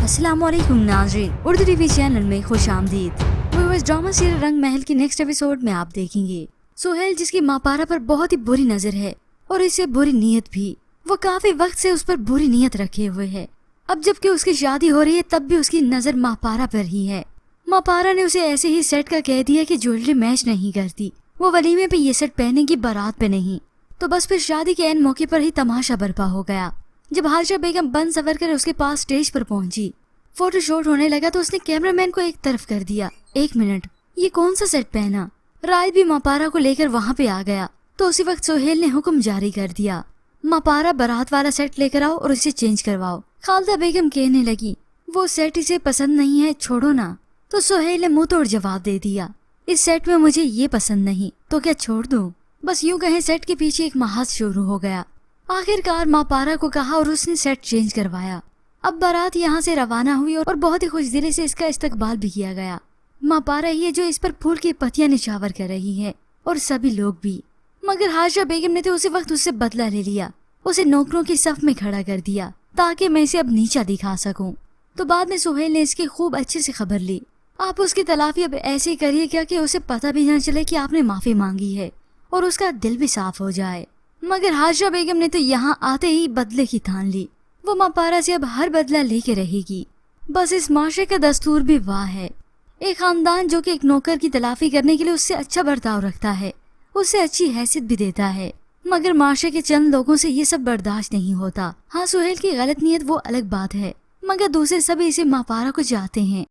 अस्सलाम वालेकुम नाज़रीन, उर्दू टीवी चैनल में खुश आमदीद। व्यूअर्स, ड्रामा सीरियल रंग महल की नेक्स्ट एपिसोड में आप देखेंगे सोहेल जिसकी मापारा पर बहुत ही बुरी नजर है और इसे बुरी नीयत भी। वो काफी वक्त से उस पर बुरी नीयत रखे हुए है। अब जबकि उसकी शादी हो रही है तब भी उसकी नजर मापारा पर ही है। मापारा ने उसे ऐसे ही सेट का कह दिया कि ज्वेलरी मैच नहीं करती, वो वलीमे पे ये सेट पहनेगी, बारात पे नहीं। तो बस फिर शादी के एन मौके पर ही तमाशा बर्पा हो गया। जब हाजरा बेगम बन सवर कर उसके पास स्टेज पर पहुंची, फोटो शूट होने लगा तो उसने कैमरामैन को एक तरफ कर दिया। 1 मिनट, ये कौन सा सेट पहना? रायद भी मापारा को लेकर वहाँ पे आ गया तो उसी वक्त सोहेल ने हुक्म जारी कर दिया, मापारा बारात वाला सेट लेकर आओ और इसे चेंज करवाओ। खालदा बेगम कहने लगी, वो सेट इसे पसंद नहीं है, छोड़ो ना। तो सोहेल ने मुंह तोड़ जवाब दे दिया, इस सेट में मुझे ये पसंद नहीं तो क्या छोड़ दूं? बस यूं कहें सेट के पीछे एक महाज शुरू हो गया। आखिरकार मापारा को कहा और उसने सेट चेंज करवाया। अब बारात यहाँ से रवाना हुई और बहुत ही खुश दिली से इसका इस्तकबाल भी किया गया। मापारा ही है जो इस पर फूल की पत्तियां निछावर कर रही है और सभी लोग भी। मगर हाजरा बेगम ने तो उसी वक्त उससे बदला ले लिया, उसे नौकरों की सफ में खड़ा कर दिया ताकि मैं इसे अब नीचा दिखा सकूं। तो बाद में सोहेल ने इसकी खूब अच्छे से खबर ली, आप उसकी तलाफी अब ऐसे ही करिए क्या कि उसे पता भी न चले कि आपने माफी मांगी है और उसका दिल भी साफ हो जाए। मगर हाजरा बेगम ने तो यहाँ आते ही बदले की ठान ली। वो मापारा से अब हर बदला लेके रहेगी। बस इस माशरे का दस्तूर भी वाह है, एक खानदान जो कि एक नौकर की तलाफी करने के लिए उससे अच्छा बर्ताव रखता है, उससे अच्छी हैसियत भी देता है। मगर माशरे के चंद लोगों से ये सब बर्दाश्त नहीं होता। हाँ, सोहेल की गलत नीयत वो अलग बात है, मगर दूसरे सभी इसे मापारा को चाहते हैं।